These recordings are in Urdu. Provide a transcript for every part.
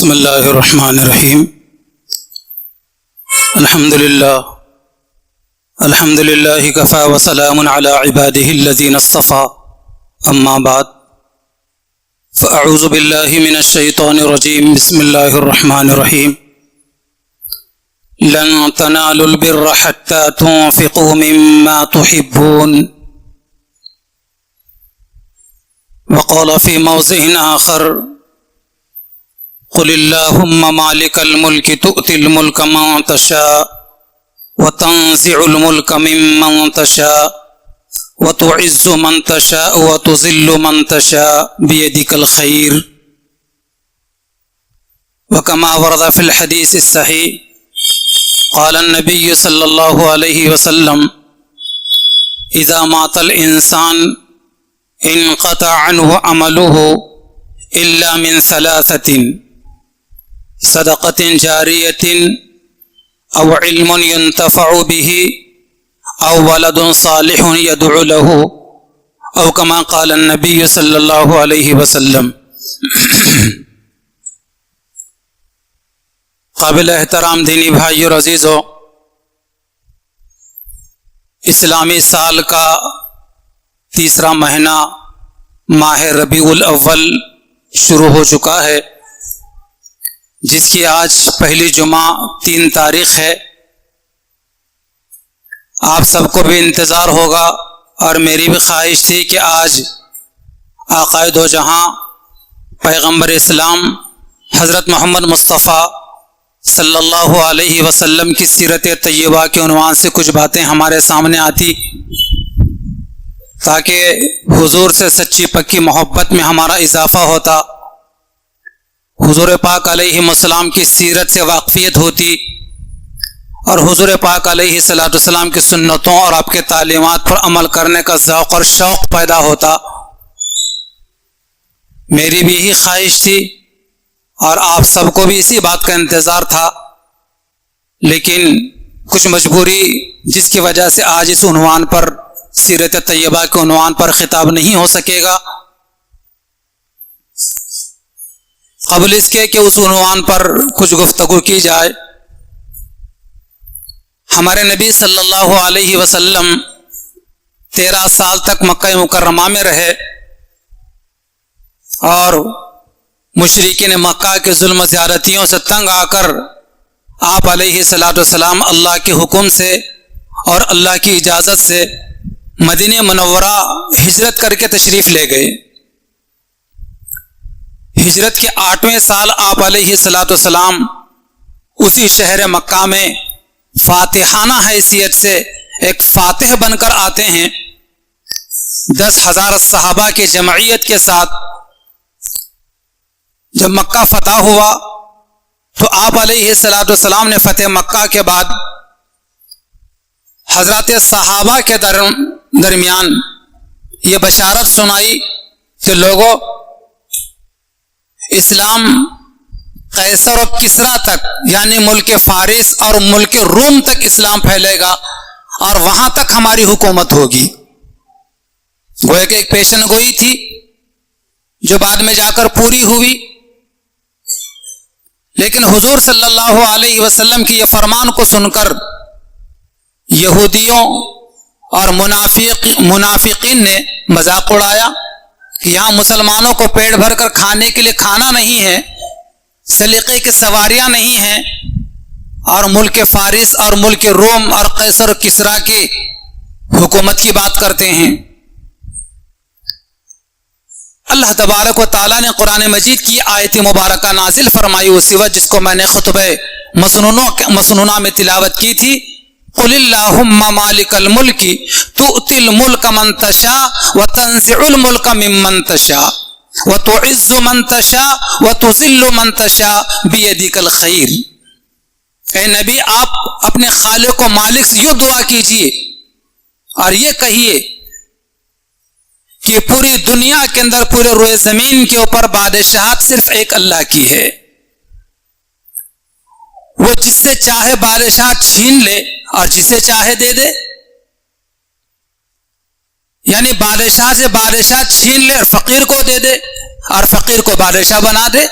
بسم اللہ الرحمن الرحیم الحمد للہ کفا وسلام علی عباده الذین اصطفى اما بعد فاعوذ باللہ من الشیطان الرجیم بسم اللہ الرحمن الرحیم لن تنالوا البر حتى تنفقوا مما تحبون وقال في موضع آخر قل اللهم مالك الملك تؤتي الملك من تشاء وتنزع الملك ممن تشاء وتعز من تشاء وتذل من تشاء بيدك الخير وكما ورد في الحديث الصحيح قال النبي صلى الله عليه وسلم إذا مات الإنسان انقطع عنه عمله إلا من ثلاثة صدقة جارية أو علم ينتفع به أو ولد صالح يدعو له أو كما قال النبي صلى الله عليه وسلم. قابل احترام دینی بھائی اور عزیزو، اسلامی سال کا تیسرا مہینہ ماہ ربیع الاول شروع ہو چکا ہے، جس کی آج پہلی جمعہ 3 تاریخ ہے. آپ سب کو بھی انتظار ہوگا اور میری بھی خواہش تھی کہ آج آقائے دو جہاں پیغمبر اسلام حضرت محمد مصطفیٰ صلی اللہ علیہ وسلم کی سیرت طیبہ کے عنوان سے کچھ باتیں ہمارے سامنے آتی، تاکہ حضور سے سچی پکی محبت میں ہمارا اضافہ ہوتا، حضور پاک علیہ السلام کی سیرت سے واقفیت ہوتی، اور حضور پاک علیہ السلام کی سنتوں اور آپ کے تعلیمات پر عمل کرنے کا ذوق اور شوق پیدا ہوتا. میری بھی یہی خواہش تھی اور آپ سب کو بھی اسی بات کا انتظار تھا، لیکن کچھ مجبوری جس کی وجہ سے آج اس عنوان پر، سیرت طیبہ کے عنوان پر خطاب نہیں ہو سکے گا. قبل اس کے کہ اس عنوان پر کچھ گفتگو کی جائے، ہمارے نبی صلی اللہ علیہ وسلم 13 سال تک مکہ مکرمہ میں رہے، اور مشرکین مکہ کے ظلم و زیادتیوں سے تنگ آ کر آپ علیہ السلام اللہ کے حکم سے اور اللہ کی اجازت سے مدینہ منورہ ہجرت کر کے تشریف لے گئے. ہجرت کے 8ویں سال آپ علیہ السلام اسی شہر مکہ میں فاتحانہ حیثیت سے ایک فاتح بن کر آتے ہیں. 10,000 صحابہ کی جمعیت کے ساتھ جب مکہ فتح ہوا تو آپ علیہ السلام نے فتح مکہ کے بعد حضرات صحابہ کے درمیان یہ بشارت سنائی کہ لوگوں، اسلام قیصر و کسریٰ تک، یعنی ملک فارس اور ملک روم تک اسلام پھیلے گا اور وہاں تک ہماری حکومت ہوگی. گویا کہ ایک پیشن گوئی تھی جو بعد میں جا کر پوری ہوئی، لیکن حضور صلی اللہ علیہ وسلم کی یہ فرمان کو سن کر یہودیوں اور منافقین نے مذاق اڑایا کہ یہاں مسلمانوں کو پیٹ بھر کر کھانے کے لیے کھانا نہیں ہے، سلیقے کی سواریاں نہیں ہیں، اور ملک فارس اور ملک روم اور قیصر و کسریٰ کی حکومت کی بات کرتے ہیں. اللہ تبارک و تعالیٰ نے قرآن مجید کی آیت مبارکہ نازل فرمائی، اسی وقت جس کو میں نے خطبہ مسنونہ میں تلاوت کی تھی. قل اللہم مالک الملک تؤتی الملک من تشاء وتنزع الملک ممن تشاء وتعز من تشاء وتذل من تشاء بیدک الخیر. اے نبی، آپ اپنے خالق و مالک سے یوں دعا کیجئے اور یہ کہیے کہ پوری دنیا کے اندر، پورے روئے زمین کے اوپر بادشاہت صرف ایک اللہ کی ہے. وہ جس سے چاہے بادشاہ چھین لے اور جسے چاہے دے دے، یعنی بادشاہ سے بادشاہ چھین لے اور فقیر کو دے دے، اور فقیر کو بادشاہ بنا دے.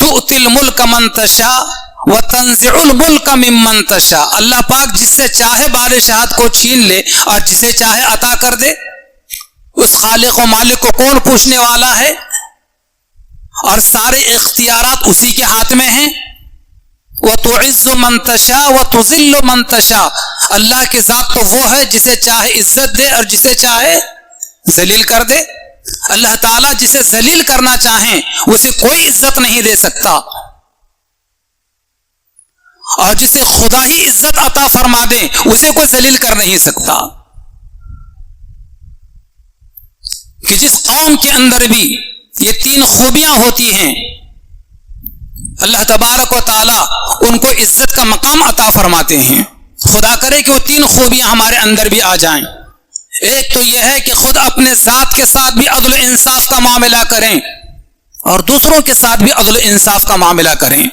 تؤتی الملک من تشاء وتنزع الملک ممن تشاء. اللہ پاک جس سے چاہے بادشاہت کو چھین لے اور جسے چاہے عطا کر دے. اس خالق و مالک کو کون پوچھنے والا ہے؟ اور سارے اختیارات اسی کے ہاتھ میں ہیں. وتعز من تشاء وتذل من تشاء. اللہ کی ذات تو وہ ہے جسے چاہے عزت دے اور جسے چاہے ذلیل کر دے. اللہ تعالیٰ جسے ذلیل کرنا چاہیں اسے کوئی عزت نہیں دے سکتا، اور جسے خدا ہی عزت عطا فرما دے اسے کوئی ذلیل کر نہیں سکتا. کہ جس قوم کے اندر بھی یہ تین خوبیاں ہوتی ہیں اللہ تبارک و تعالی ان کو عزت کا مقام عطا فرماتے ہیں. خدا کرے کہ وہ تین خوبیاں ہمارے اندر بھی آ جائیں. ایک تو یہ ہے کہ خود اپنے ذات کے ساتھ بھی عدل و انصاف کا معاملہ کریں اور دوسروں کے ساتھ بھی عدل و انصاف کا معاملہ کریں،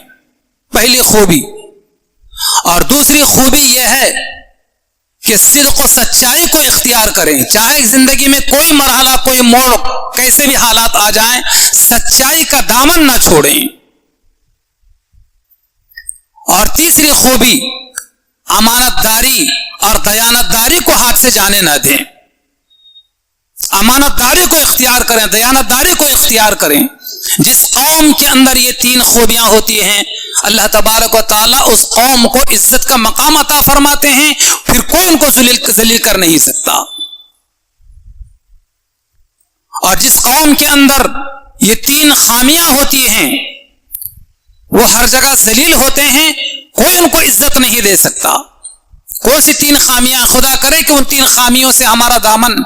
پہلی خوبی. اور دوسری خوبی یہ ہے کہ صدق و سچائی کو اختیار کریں، چاہے زندگی میں کوئی مرحلہ کوئی موڑ کیسے بھی حالات آ جائیں سچائی کا دامن نہ چھوڑیں. اور تیسری خوبی امانت داری اور دیانت داری کو ہاتھ سے جانے نہ دیں. امانت داری کو اختیار کریں، دیانت داری کو اختیار کریں. جس قوم کے اندر یہ تین خوبیاں ہوتی ہیں اللہ تبارک و تعالیٰ اس قوم کو عزت کا مقام عطا فرماتے ہیں، پھر کوئی ان کو ذلیل کر نہیں سکتا. اور جس قوم کے اندر یہ تین خامیاں ہوتی ہیں وہ ہر جگہ ذلیل ہوتے ہیں، کوئی ان کو عزت نہیں دے سکتا. کون سی تین خامیاں؟ خدا کرے کہ ان تین خامیوں سے ہمارا دامن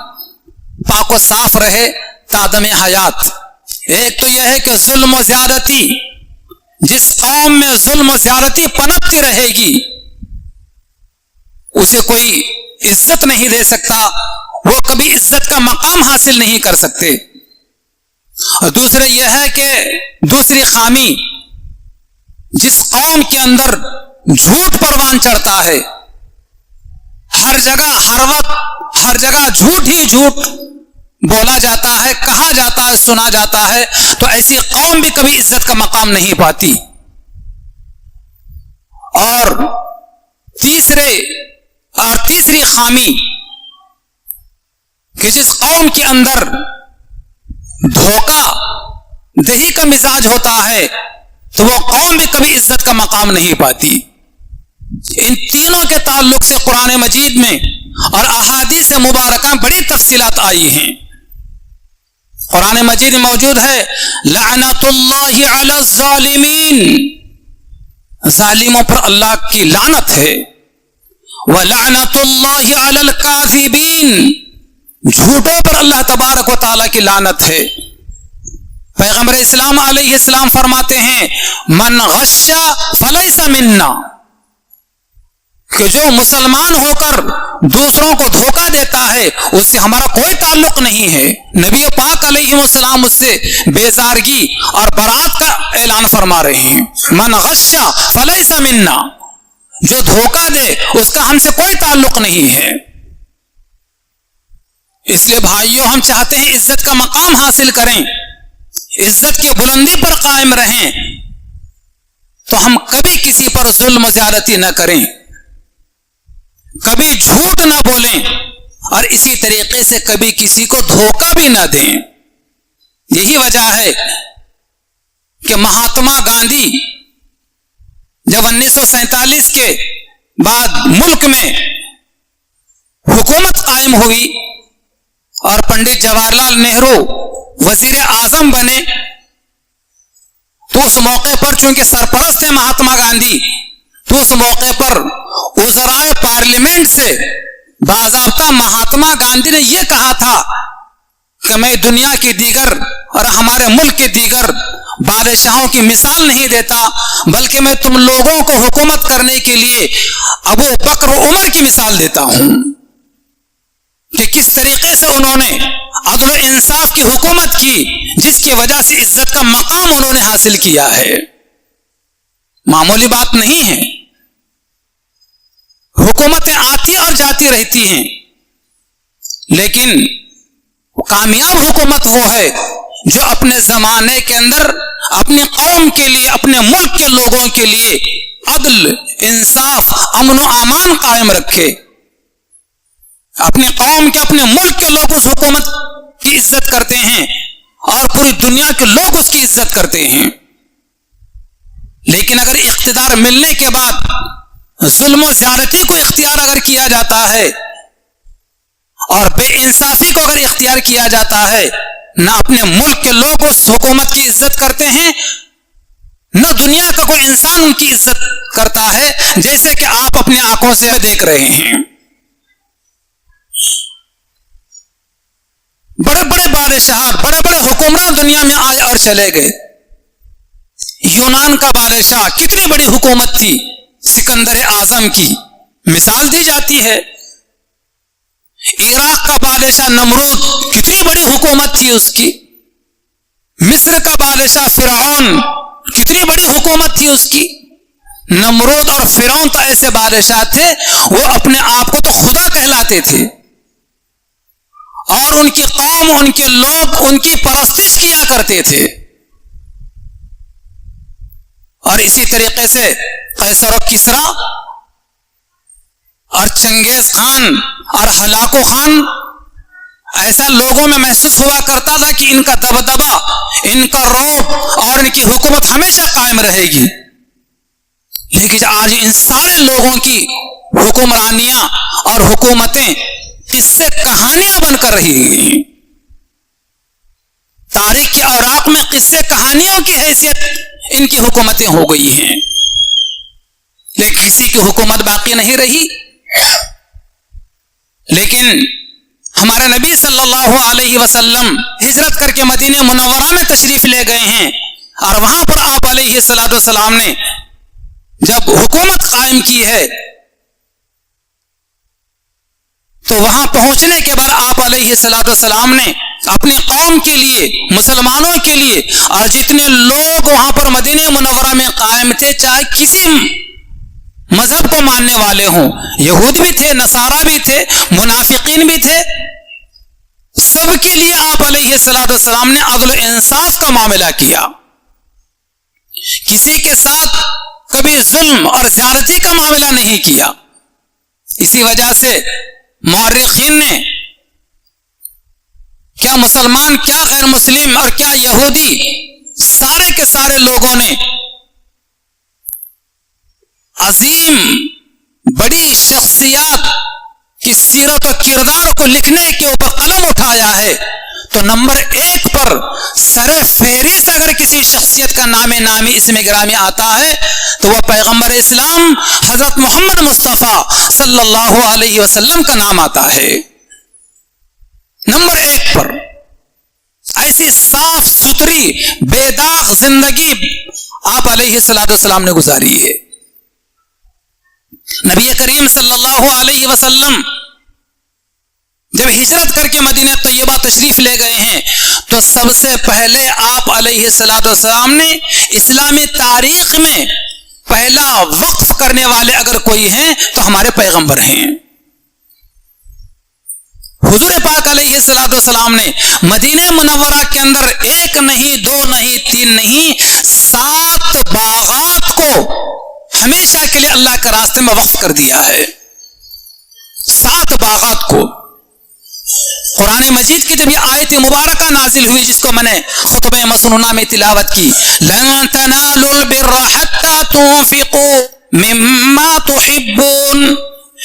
پاک و صاف رہے تادم حیات. ایک تو یہ ہے کہ ظلم و زیادتی. جس قوم میں ظلم و زیادتی پنپتی رہے گی اسے کوئی عزت نہیں دے سکتا، وہ کبھی عزت کا مقام حاصل نہیں کر سکتے. اور دوسرے یہ ہے کہ دوسری خامی جس قوم کے اندر جھوٹ پروان چڑھتا ہے، ہر جگہ ہر وقت ہر جگہ جھوٹ ہی جھوٹ بولا جاتا ہے، کہا جاتا ہے، سنا جاتا ہے، تو ایسی قوم بھی کبھی عزت کا مقام نہیں پاتی. اور تیسری خامی کہ جس قوم کے اندر دھوکہ دہی کا مزاج ہوتا ہے تو وہ قوم بھی کبھی عزت کا مقام نہیں پاتی. ان تینوں کے تعلق سے قرآن مجید میں اور احادیث مبارکہ بڑی تفصیلات آئی ہیں. قرآن مجید میں موجود ہے لعنت اللہ علی الظالمین، ظالموں پر اللہ کی لعنت ہے. وَلَعْنَةُ اللَّهِ عَلَى الْكَاذِبِينَ، جھوٹوں پر اللہ تبارک و تعالیٰ کی لعنت ہے. پیغمبر اسلام علیہ السلام فرماتے ہیں من غش فلیس منا، کہ جو مسلمان ہو کر دوسروں کو دھوکہ دیتا ہے اس سے ہمارا کوئی تعلق نہیں ہے. نبی پاک علیہ السلام اس سے بیزارگی اور برات کا اعلان فرما رہے ہیں. من غش فلیس منا، جو دھوکہ دے اس کا ہم سے کوئی تعلق نہیں ہے. اس لیے بھائیوں ہم چاہتے ہیں عزت کا مقام حاصل کریں، عزت کی بلندی پر قائم رہیں، تو ہم کبھی کسی پر ظلم و زیادتی نہ کریں، کبھی جھوٹ نہ بولیں، اور اسی طریقے سے کبھی کسی کو دھوکہ بھی نہ دیں. یہی وجہ ہے کہ مہاتما گاندھی جب 1947 کے بعد ملک میں حکومت قائم ہوئی اور پنڈت جواہر لال نہرو وزیر اعظم بنے، تو اس موقع پر چونکہ سرپرست ہیں مہاتما گاندھی، تو اس موقع پر وزرائے پارلیمنٹ سے باضابطہ مہاتما گاندھی نے یہ کہا تھا کہ میں دنیا کی دیگر اور ہمارے ملک کے دیگر بادشاہوں کی مثال نہیں دیتا، بلکہ میں تم لوگوں کو حکومت کرنے کے لیے ابو بکر و عمر کی مثال دیتا ہوں کہ کس طریقے سے انہوں نے عدل و انصاف کی حکومت کی، جس کی وجہ سے عزت کا مقام انہوں نے حاصل کیا ہے. معمولی بات نہیں ہے. حکومتیں آتی اور جاتی رہتی ہیں، لیکن کامیاب حکومت وہ ہے جو اپنے زمانے کے اندر اپنی قوم کے لیے، اپنے ملک کے لوگوں کے لیے عدل، انصاف، امن و امان قائم رکھے. اپنی قوم کے، اپنے ملک کے لوگ اس حکومت کی عزت کرتے ہیں اور پوری دنیا کے لوگ اس کی عزت کرتے ہیں. لیکن اگر اقتدار ملنے کے بعد ظلم و زیادتی کو اختیار اگر کیا جاتا ہے اور بے انصافی کو اگر اختیار کیا جاتا ہے، نہ اپنے ملک کے لوگ اس حکومت کی عزت کرتے ہیں، نہ دنیا کا کوئی انسان ان کی عزت کرتا ہے، جیسے کہ آپ اپنی آنکھوں سے دیکھ رہے ہیں. بڑے بڑے بادشاہ، بڑے بڑے حکمران دنیا میں آئے اور چلے گئے. یونان کا بادشاہ، کتنی بڑی حکومت تھی، سکندر اعظم کی مثال دی جاتی ہے. عراق کا بادشاہ نمرود، کتنی بڑی حکومت تھی اس کی. مصر کا بادشاہ فرعون، کتنی بڑی حکومت تھی اس کی. نمرود اور فرعون تو ایسے بادشاہ تھے، وہ اپنے آپ کو تو خدا کہلاتے تھے اور ان کی قوم، ان کے لوگ ان کی پرستش کیا کرتے تھے. اور اسی طریقے سے قیصر و کسریٰ اور چنگیز خان اور ہلاکو خان، ایسا لوگوں میں محسوس ہوا کرتا تھا کہ ان کا دبدبہ، ان کا رعب اور ان کی حکومت ہمیشہ قائم رہے گی. لیکن آج ان سارے لوگوں کی حکمرانیاں اور حکومتیں قصے کہانیاں بن کر رہی ہیں. تاریخ کے اوراق میں قصے کہانیوں کی حیثیت ان کی حکومتیں ہو گئی ہیں. لیکن کسی کی حکومت باقی نہیں رہی. لیکن ہمارے نبی صلی اللہ علیہ وسلم ہجرت کر کے مدینہ منورہ میں تشریف لے گئے ہیں، اور وہاں پر آپ علیہ الصلوۃ والسلام نے جب حکومت قائم کی ہے تو وہاں پہنچنے کے بعد آپ علیہ الصلوۃ والسلام نے اپنی قوم کے لیے، مسلمانوں کے لیے، اور جتنے لوگ وہاں پر مدینہ منورہ میں قائم تھے، چاہے کسی مذہب کو ماننے والے ہوں، یہود بھی تھے، نصارہ بھی تھے، منافقین بھی تھے، سب کے لیے آپ علیہ الصلوۃ والسلام نے عدل و انصاف کا معاملہ کیا. کسی کے ساتھ کبھی ظلم اور زیادتی کا معاملہ نہیں کیا. اسی وجہ سے مورخین نے، کیا مسلمان، کیا غیر مسلم اور کیا یہودی، سارے کے سارے لوگوں نے عظیم بڑی شخصیات کی سیرت و کردار کو لکھنے کے اوپر قلم اٹھایا ہے، تو نمبر 1 پر سر فہرست اگر کسی شخصیت کا نام نامی اسم گرامی آتا ہے تو وہ پیغمبر اسلام حضرت محمد مصطفیٰ صلی اللہ علیہ وسلم کا نام آتا ہے. نمبر 1 پر ایسی صاف ستھری بے داغ زندگی آپ علیہ الصلوۃ والسلام نے گزاری ہے. نبی کریم صلی اللہ علیہ وسلم جب ہجرت کر کے مدینہ طیبہ تشریف لے گئے ہیں تو سب سے پہلے آپ علیہ الصلوۃ والسلام نے اسلامی تاریخ میں پہلا وقف کرنے والے اگر کوئی ہیں تو ہمارے پیغمبر ہیں. حضور پاک علیہ الصلوۃ والسلام نے مدینہ منورہ کے اندر 1 نہیں 2 نہیں 3 نہیں 7 باغات کو ہمیشہ کے لیے اللہ کے راستے میں وقف کر دیا ہے. 7 باغات کو. قرآن مجید کی جب یہ آیت مبارکہ نازل ہوئی جس کو میں نے خطبہ مسنونہ میں تلاوت کی، لن تنالوا البر حتى تنفقوا مما تحبون،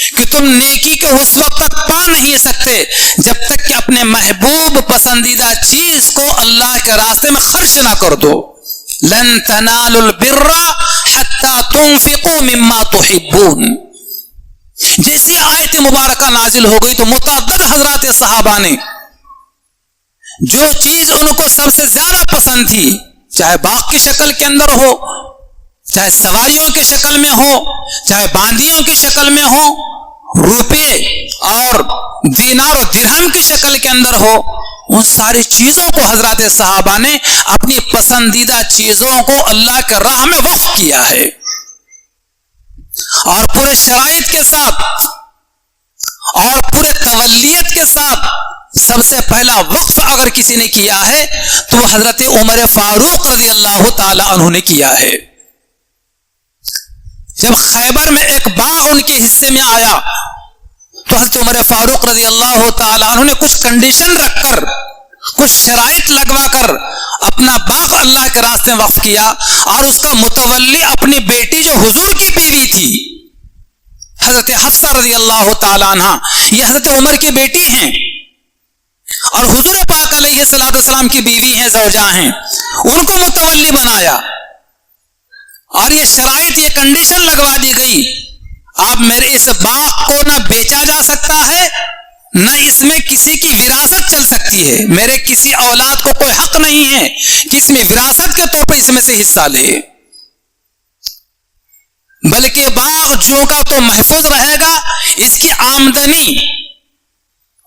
کہ تم نیکی کے اس وقت تک پا نہیں سکتے جب تک کہ اپنے محبوب پسندیدہ چیز کو اللہ کے راستے میں خرچ نہ کر دو. لن تنالوا البر حتى تنفقوا مما تحبون. جیسی آیت مبارکہ نازل ہو گئی تو متعدد حضرات صحابہ نے جو چیز ان کو سب سے زیادہ پسند تھی، چاہے باغ کی شکل کے اندر ہو، چاہے سواریوں کی شکل میں ہو، چاہے باندیوں کی شکل میں ہو، روپے اور دینار و درہم کی شکل کے اندر ہو، ان ساری چیزوں کو حضرات صحابہ نے اپنی پسندیدہ چیزوں کو اللہ کے راہ میں وقف کیا ہے، اور پورے شرائط کے ساتھ اور پورے تولیت کے ساتھ سب سے پہلا وقف اگر کسی نے کیا ہے تو وہ حضرت عمر فاروق رضی اللہ تعالی عنہ نے کیا ہے. جب خیبر میں ایک باغ ان کے حصے میں آیا تو حضرت عمر فاروق رضی اللہ تعالی عنہ نے کچھ کنڈیشن رکھ کر, کچھ شرائط لگوا کر اپنا باغ اللہ کے راستے میں وقف کیا, اور اس کا متولی اپنی بیٹی جو حضور کی بیوی تھی حضرت حفصہ رضی اللہ تعالی عنہ, یہ حضرت عمر کی بیٹی ہیں اور حضور پاک علیہ الصلوۃ والسلام کی بیوی ہیں, زوجہ ہیں, ان کو متولی بنایا. اور یہ شرائط, یہ کنڈیشن لگوا دی گئی, آپ میرے اس باغ کو نہ بیچا جا سکتا ہے, نہ اس میں کسی کی وراثت چل سکتی ہے, میرے کسی اولاد کو کوئی حق نہیں ہے کہ اس میں وراثت کے طور پر اس میں سے حصہ لے, بلکہ باغ جو کا تو محفوظ رہے گا. اس کی آمدنی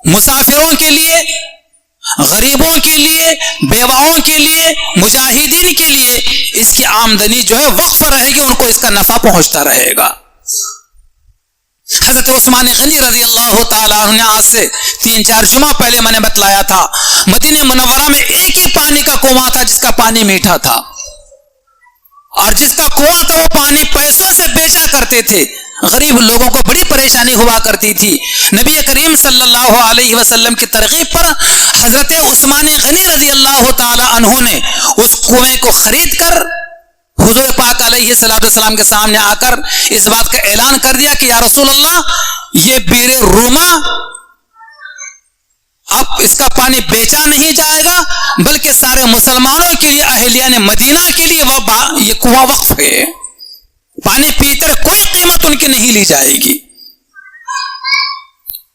مسافروں کے لیے, غریبوں کے لیے, بیواؤں کے لیے, مجاہدین کے لیے اس کی آمدنی جو ہے وقف رہے گی, ان کو اس کا نفع پہنچتا رہے گا. حضرت عثمان غنی رضی اللہ تعالیٰ عنہ نے آج سے 3-4 جمعہ پہلے میں نے بتلایا تھا, مدینہ منورہ میں ایک ہی پانی کا کنواں تھا جس کا پانی میٹھا تھا, اور جس کا کنواں تھا وہ پانی پیسوں سے بیچا کرتے تھے. غریب لوگوں کو بڑی پریشانی ہوا کرتی تھی. نبی کریم صلی اللہ علیہ وسلم کی ترغیب پر حضرت عثمان غنی رضی اللہ تعالی عنہ نے اس کنویں کو خرید کر حضور پاک علیہ الصلوۃ والسلام کے سامنے آ کر اس بات کا اعلان کر دیا کہ یا رسول اللہ, یہ بیر روما اب اس کا پانی بیچا نہیں جائے گا, بلکہ سارے مسلمانوں کے لیے, اہلیان مدینہ کے لیے یہ کنواں وقف ہے, پانی پی کر کوئی قیمت ان کی نہیں لی جائے گی.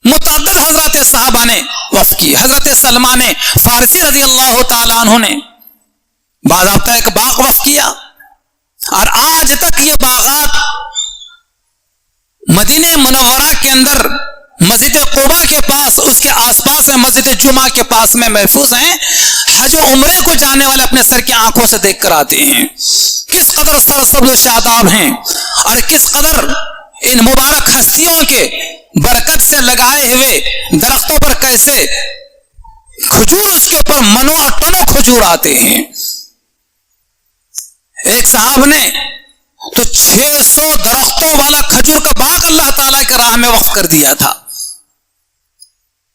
متعدد حضرات صحابہ نے وقف کی. حضرت سلمان فارسی رضی اللہ تعالیٰ عنہ نے باضابطہ ایک باغ وقف کیا, اور آج تک یہ باغات مدینہ منورہ کے اندر مسجد قباء کے پاس, اس کے آس پاس میں مسجد جمعہ کے پاس میں محفوظ ہیں. حج و عمرے کو جانے والے اپنے سر کی آنکھوں سے دیکھ کر آتے ہیں کس قدر سرسبز و شاداب ہیں, اور کس قدر ان مبارک ہستیوں کے برکت سے لگائے ہوئے درختوں پر کیسے کھجور اس کے اوپر منو اور ٹنو کھجور آتے ہیں. ایک صاحب نے تو 600 درختوں والا کھجور کا باغ اللہ تعالیٰ کے راہ میں وقف کر دیا تھا,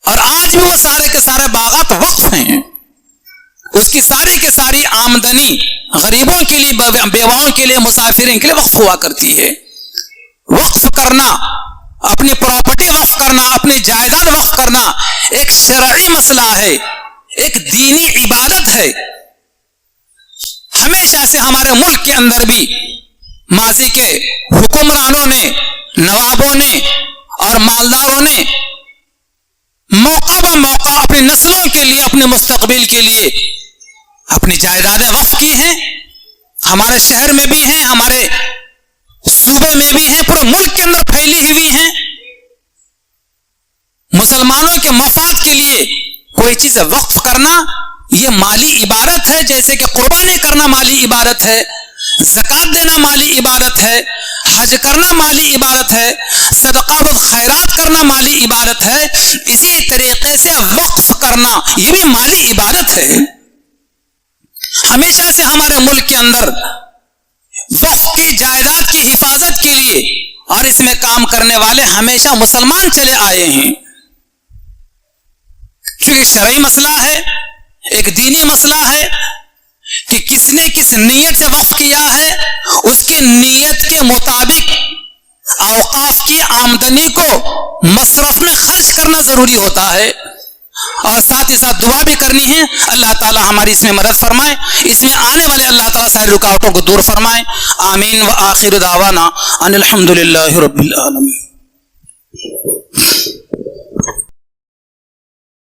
اور آج بھی وہ سارے کے سارے باغات وقف ہیں. اس کی ساری کی ساری آمدنی غریبوں کے لیے, بیواؤں کے لیے, مسافرین کے لیے وقف ہوا کرتی ہے. وقف کرنا, اپنی پراپرٹی وقف کرنا, اپنی جائیداد وقف کرنا ایک شرعی مسئلہ ہے, ایک دینی عبادت ہے. ہمیشہ سے ہمارے ملک کے اندر بھی ماضی کے حکمرانوں نے, نوابوں نے اور مالداروں نے موقع بہ موقع اپنی نسلوں کے لیے, اپنے مستقبل کے لیے اپنی جائیدادیں وقف کی ہیں. ہمارے شہر میں بھی ہیں, ہمارے صوبے میں بھی ہیں, پورے ملک کے اندر پھیلی ہوئی ہیں. مسلمانوں کے مفاد کے لیے کوئی چیز وقف کرنا یہ مالی عبادت ہے, جیسے کہ قربانی کرنا مالی عبادت ہے, زکات دینا مالی عبادت ہے, حج کرنا مالی عبادت ہے, صدقہ و خیرات کرنا مالی عبادت ہے. اسی طریقے سے وقف کرنا یہ بھی مالی عبادت ہے. ہمیشہ سے ہمارے ملک کے اندر وقف کی جائیداد کی حفاظت کے لیے اور اس میں کام کرنے والے ہمیشہ مسلمان چلے آئے ہیں. چونکہ شرعی مسئلہ ہے, ایک دینی مسئلہ ہے کہ کس نے کس نیت سے وقف کیا ہے, اس کی نیت کے مطابق اوقاف کی آمدنی کو مصرف میں خرچ کرنا ضروری ہوتا ہے, اور ساتھ ہی ساتھ دعا بھی کرنی ہے. اللہ تعالی ہماری اس میں مدد فرمائے, اس میں آنے والے اللہ تعالی ساری رکاوٹوں کو دور فرمائے. آمین. وآخر دعوانا ان الحمدللہ رب العالمین.